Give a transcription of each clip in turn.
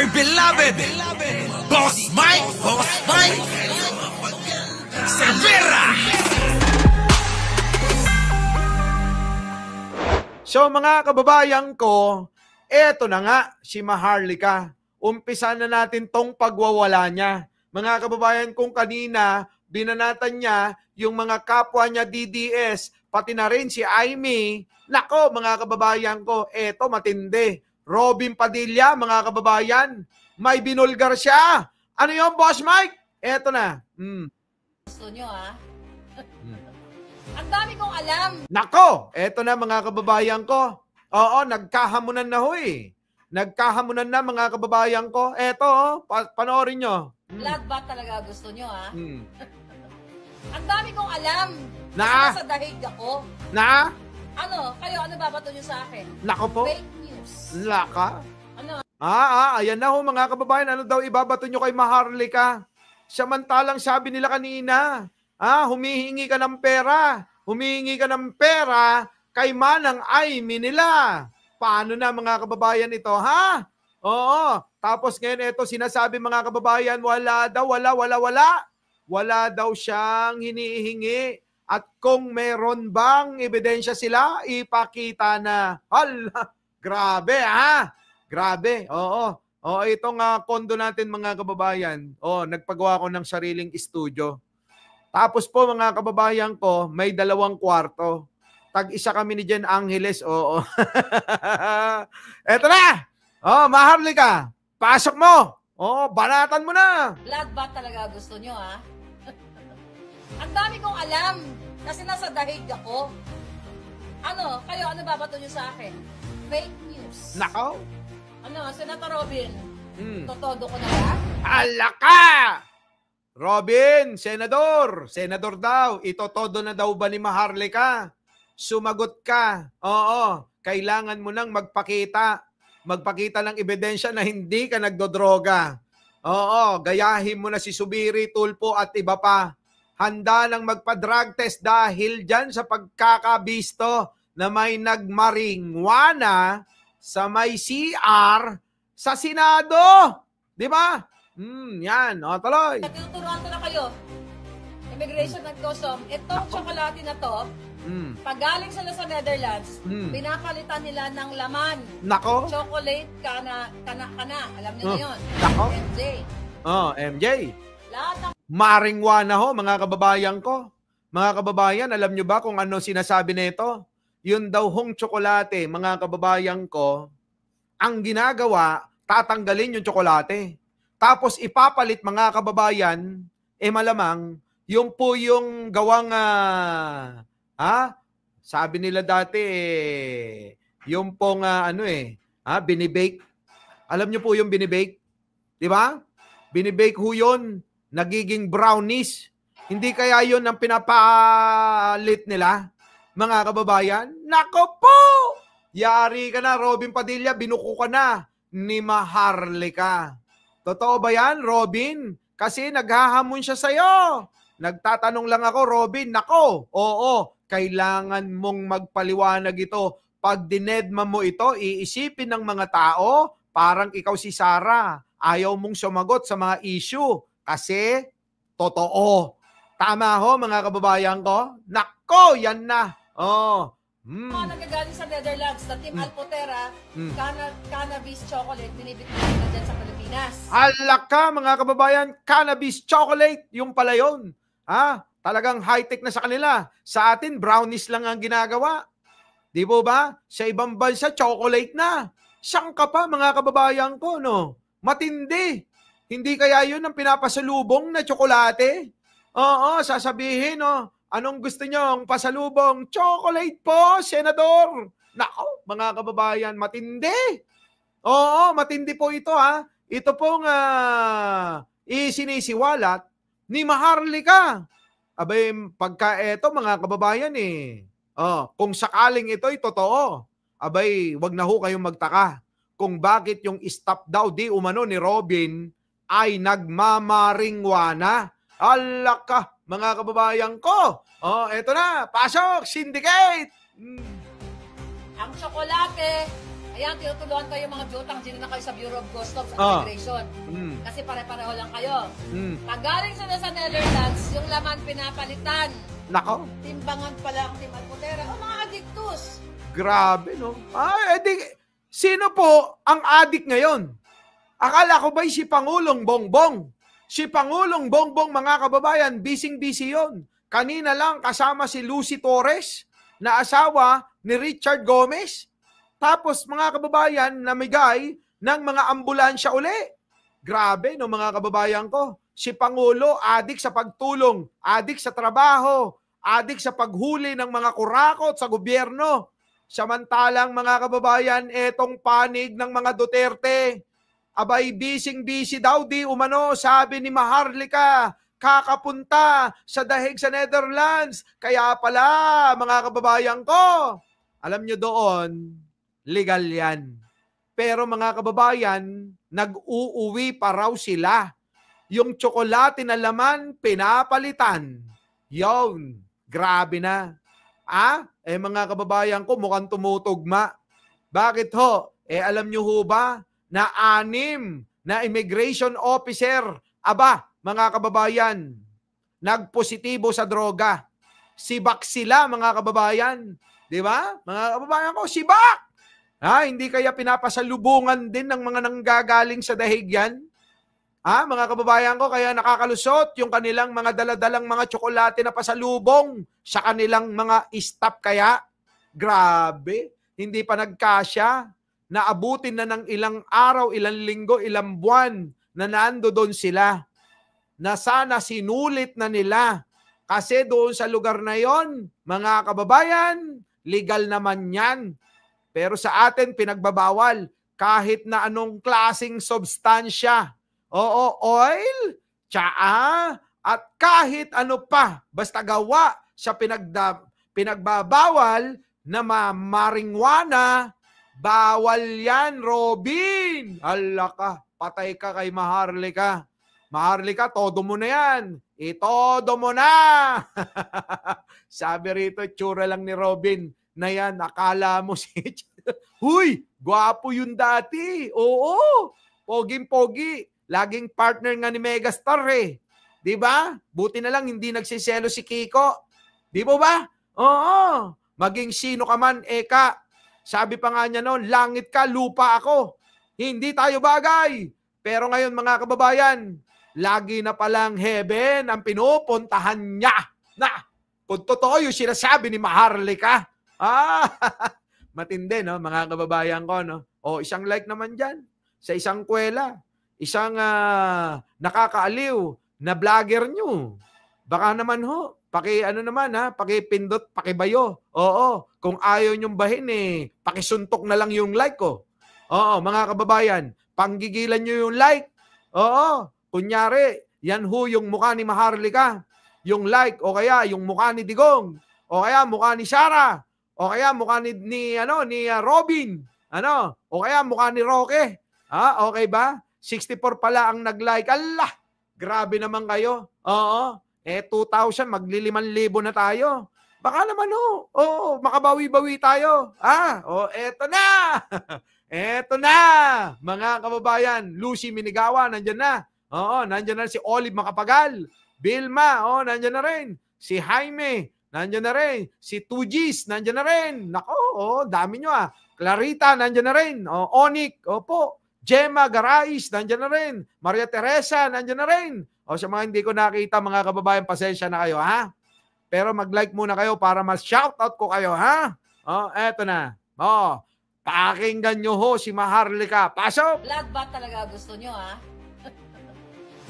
my beloved Boss Mike, Cervera. So mga kababayan ko, eto na nga si Maharlika. Umpisa na natin tong pagwawala niya. Mga kababayan kong kanina, binanatan niya yung mga kapwa niya DDS, pati na rin si Aimee. Nako mga kababayan ko, eto matindi. Robin Padilla, mga kababayan, may binulgar siya. Ano yung Boss Mike? Eto na. Gusto nyo Ang dami kong alam. Nako, eto na mga kababayan ko. Oo, nagkahamunan na ho eh. Nagkahamunan na mga kababayan ko. Eto, panoorin nyo. Bloodbath talaga gusto nyo Ang dami kong alam. Na? Kasi nasa dahig ako. Na? Ano? Kayo, ano babato nyo sa akin? Nako po. Fake news. Laka? Ano? Ayan na ho mga kababayan. Ano daw ibabato nyo kay Maharlika? Samantalang sabi nila kanina, humihingi ka ng pera. Humihingi ka ng pera kay Manang Aimee nila. Paano na mga kababayan ito, ha? Oo. Tapos ngayon ito sinasabi mga kababayan, wala daw, wala daw siyang hinihingi. At kung meron bang ebidensya sila, ipakita na. Hala, grabe ha? Grabe, oo. Itong kondo natin mga kababayan, nagpagawa ko ng sariling studio. Tapos po mga kababayan ko, may 2 kwarto. Tag-isa kami ni Jen Angeles, oo. Eto na! Maharlika, pasok mo! Banatan mo na! Bloodbath talaga gusto nyo Ang dami kong alam. Kasi nasa dahig ako. Ano? Kayo, ano babato nyo sa akin? Fake news. Nako! Ano, Senator Robin? Totodo ko na ba? Alaka! Robin, senador daw. Itotodo na daw ba ni Maharlika? Sumagot ka. Oo, kailangan mo nang magpakita ng ebidensya na hindi ka nagdodroga. Oo, gayahin mo na si Subiri, Tulfo at iba pa. Handa nang magpa-drug test dahil dyan sa pagkakabisto na may nagmaringwana sa may CR sa Senado. Di ba? Yan. Tuloy. Tinuturuan ko na kayo. Immigration and Custom. Itong tsokolate na to, pag galing sila sa Netherlands, pinapalitan nila ng laman. Nako. Chocolate, kana. Alam niyo na yun. Nako. MJ. MJ. Lahat ng Maringwana ho, mga kababayan ko. Mga kababayan, alam nyo ba kung ano sinasabi nito? Yun daw hong tsokolate, mga kababayan ko, ang ginagawa, tatanggalin yung tsokolate. Tapos ipapalit, mga kababayan, malamang, yung po yung gawang, sabi nila dati, yung pong, binibake. Alam nyo po yung binibake? Di ba? Binibake ho yun. Nagiging brownies. Hindi kaya yun ang pinapalit nila, mga kababayan? Nako po! Yari ka na, Robin Padilla, binuko ka na ni Maharlika. Totoo ba yan, Robin? Kasi naghahamon siya sa'yo. Nagtatanong lang ako, Robin, nako, oo, kailangan mong magpaliwanag ito. Pag dinedma mo ito, iisipin ng mga tao, parang ikaw si Sarah. Ayaw mong sumagot sa mga issue. Kasi, totoo. Tama ho, mga kababayan ko? Nako, yan na. mga nagagaling sa Netherlands na Team Alpotera, cannabis chocolate, binibigyan nila dyan sa Pilipinas. Alaka, mga kababayan, cannabis chocolate, yung pala yun. Talagang high-tech na sa kanila. Sa atin, brownies lang ang ginagawa. Di po ba? Sa ibang bansa, chocolate na. Siyang ka pa, mga kababayan ko, no? Matindi. Hindi kaya yun ang pinapasalubong na tsokolate? Oo, sasabihin, anong gusto nyong pasalubong? Chocolate po, senador. Nako, mga kababayan, matindi. Oo, matindi po ito, Ito pong isinisiwalat ni Maharlika. Abay, pagka eto, mga kababayan, kung sakaling ito'y totoo, abay, wag na ho kayong magtaka kung bakit yung stop daw di umano ni Robin ay nagmamaringwana. Alaka, mga kababayan ko. Eto na, pasok, syndicate. Ang tsokolate, Ayan, tinutulungan kayo mga jutang, dito na kayo sa Bureau of Customs at Ah. Immigration. Mm. Kasi pare-pareho lang kayo. Mm. Pag galing sila sa Netherlands, yung laman pinapalitan. Nako, Timbangan pala ang Team Alputera. O mga addictus. grabe, no? Ay, edi, sino po ang adik ngayon? Akala ko ba'y si Pangulong Bongbong? Si Pangulong Bongbong, mga kababayan, busy-busy yon. Kanina lang kasama si Lucy Torres, na asawa ni Richard Gomez. Tapos, mga kababayan, namigay ng mga ambulansya uli. Grabe, no, mga kababayan ko. Si Pangulo, adik sa pagtulong, adik sa trabaho, adik sa paghuli ng mga kurakot sa gobyerno. Samantalang, mga kababayan, etong panig ng mga Duterte, abay, busy daw, di umano, sabi ni Maharlika, kakapunta sa dahig sa Netherlands. Kaya pala, mga kababayan ko, alam nyo doon, legal yan. Pero mga kababayan, nag-uuwi pa raw sila. Yung tsokolate na laman, pinapalitan. Yon, grabe na. Mga kababayan ko, mukhang tumutugma. Bakit ho? Alam nyo ho ba, na 6 na immigration officer, mga kababayan, nagpositibo sa droga. Sibak sila, mga kababayan. Di ba? Mga kababayan ko, sibak! Hindi kaya pinapasalubungan din ng mga nanggagaling sa dahig yan? Mga kababayan ko, kaya nakakalusot yung kanilang mga daladalang mga tsokolate na pasalubong sa kanilang mga staff kaya. Grabe, hindi pa nagkasya. Naabutin na ng ilang araw, ilang linggo, ilang buwan na nando doon sila. Na sana sinulit na nila. Kasi doon sa lugar na yon, mga kababayan, legal naman yan. Pero sa atin, pinagbabawal kahit na anong klaseng substansya. Oo, oil, tsaa, at kahit ano pa, basta gawa sa pinagbabawal na marijuana, bawal yan, Robin. Hala ka, patay ka kay Maharlika. Maharlika, todo mo na yan. Itodo mo na. Sabi rito, tsura lang ni Robin na yan, akala mo si... Huy, gwapo yun dati. Oo, poging-pogi. Laging partner nga ni Megastar eh. Di ba? Buti na lang hindi nagsiselo si Kiko. Di ba ba? Oo. Maging sino ka man, eka. Sabi pa nga niya noon, langit ka, lupa ako. Hindi tayo bagay. Pero ngayon mga kababayan, lagi na palang heaven ang pinupuntahan niya. Na, kung totoo yung sinasabi ni Maharlika. Matindi, no? Mga kababayan ko, no? Isang like naman dyan sa isang kwela. Isang nakakaaliw na vlogger nyo. Baka naman ho, pakipindot, pakibayo. Oo, kung ayaw nyong bahin pakisuntok na lang yung like ko. Oo, mga kababayan, panggigilan nyo yung like. Oo, kunyari, yan ho yung mukha ni Maharlika. Yung like, o kaya yung mukha ni Digong. O kaya mukha ni Sarah. O kaya mukha ni Robin. O kaya mukha ni Roque. Okay ba? 64 pala ang nag-like. Allah! Grabe naman kayo. Oo. 2,000, magli-5,000 na tayo. Baka naman makabawi-bawi tayo. Eto na! Eto na! Mga kababayan, Lucy Minigawa, nandyan na. Nandyan na si Olive Macapagal. Vilma, nandyan na rin. Si Jaime, nandyan na rin. Si Tugis, nandyan na rin. Nako, dami nyo Clarita, nandyan na rin. Onik, opo. Gemma Garais, nandyan na rin. Maria Teresa, nandyan na rin. Sa mga hindi ko nakita, mga kababayan, pasensya na kayo, Pero mag-like muna kayo para mas-shoutout ko kayo, Eto na. Pakinggan nyo ho si Maharlika. Pasok! Bloodbath talaga gusto nyo,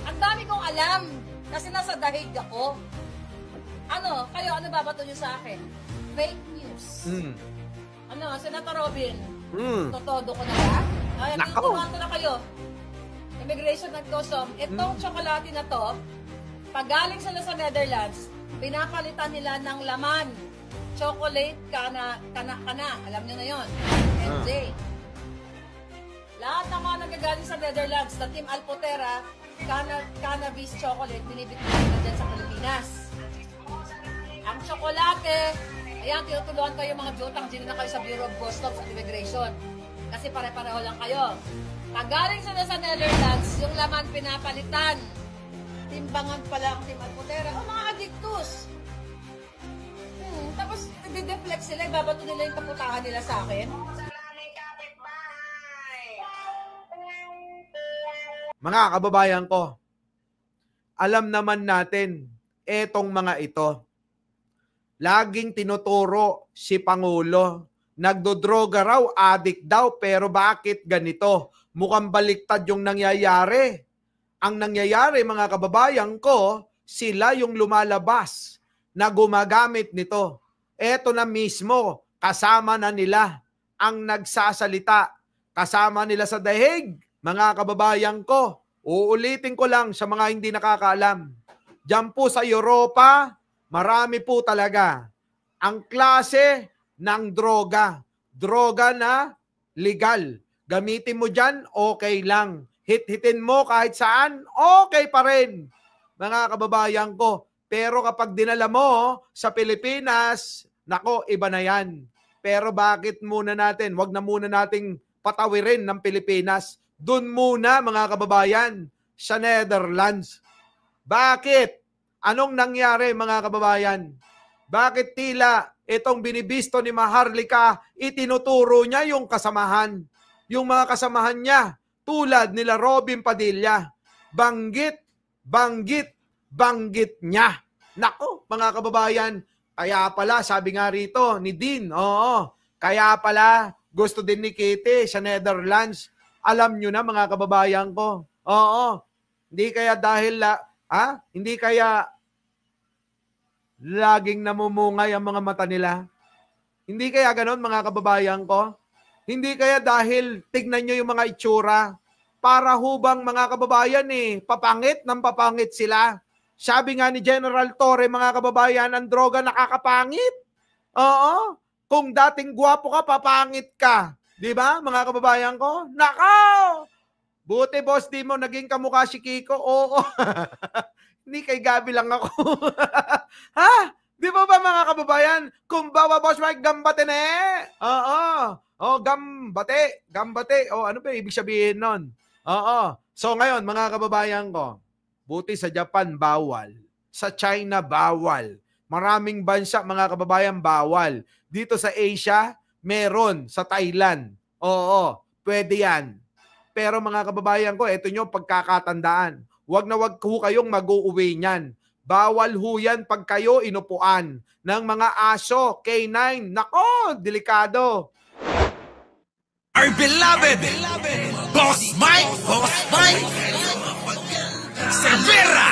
Ang dami kong alam. Kasi nasa dahig ako. Kayo, ano babato nyo sa akin? Fake news. Senator Robin, totodo ko na ba? Nako. Ito na kayo. Immigration and Custom. Itong tsokolate na to, pag galing sila sa Netherlands, pinapalitan nila ng laman. Chocolate, kana. Alam nyo na yon. MJ. Lahat ng mga nagagaling sa Netherlands, na Team Alputera, cannabis chocolate, binibigyan na dyan sa Pilipinas. Ang tsokolate, ayan, tinutulungan kayo mga jutang, dito na kayo sa Bureau of Customs at Immigration. Kasi pare-pareho lang kayo. Pag galing sila sa Netherlands, yung laman pinapalitan. Timbangan pala ang Team Alputera. O mga addictus. Tapos, nade-deflect sila, ibabato nila yung kaputahan nila sa akin. Mga kababayan ko, alam naman natin, etong mga ito, laging tinuturo si Pangulo, nagdodroga raw, addict daw, pero bakit ganito? Mukhang baliktad yung nangyayari. Ang nangyayari, mga kababayan ko, sila yung lumalabas na gumagamit nito. Eto na mismo, kasama na nila ang nagsasalita. Kasama nila sa dahig, mga kababayan ko. Uulitin ko lang sa mga hindi nakakaalam. Diyan po sa Europa, marami po talaga ang klase ng droga. Droga na legal. Gamitin mo dyan, okay lang. Hit-hitin mo kahit saan, okay pa rin. Mga kababayan ko. Pero kapag dinala mo sa Pilipinas, nako, iba na yan. Pero bakit muna natin, wag na muna nating patawirin ng Pilipinas. Doon muna, mga kababayan, sa Netherlands. Bakit? Anong nangyari, mga kababayan? Bakit tila itong binibisto ni Maharlika, itinuturo niya yung kasamahan? Yung mga kasamahan niya, tulad nila Robin Padilla, banggit niya. Nako, mga kababayan, kaya pala, sabi nga rito ni Dean, kaya pala gusto din ni Kitty sa Netherlands. Alam nyo na, mga kababayan ko. Hindi kaya dahil, hindi kaya laging namumungay ang mga mata nila. Hindi kaya ganon, mga kababayan ko. Hindi kaya dahil tignan nyo yung mga itsura. Para hubang, mga kababayan, papangit ng papangit sila. Sabi nga ni General Torre, mga kababayan, ang droga nakakapangit. Kung dating gwapo ka, papangit ka. Di ba, mga kababayan ko? Nakaw! Buti, boss, di mo naging kamukha si Kiko. Oo. Hindi, kay Gabi lang ako. Ha? Di ba mga kababayan? Kung bawa, boss Mike, gambate na gambate. Gambate. Ano ba ibig sabihin nun? So ngayon, mga kababayan ko, buti sa Japan, bawal. Sa China, bawal. Maraming bansa, mga kababayan, bawal. Dito sa Asia, meron. Sa Thailand. Pwede yan. Pero mga kababayan ko, ito nyo pagkakatandaan. Wag na wag ho kayong mag-uuwi niyan. Bawal ho yan pag kayo inupuan ng mga aso, K9. Nako, delikado. Our beloved Boss Mike Cervera.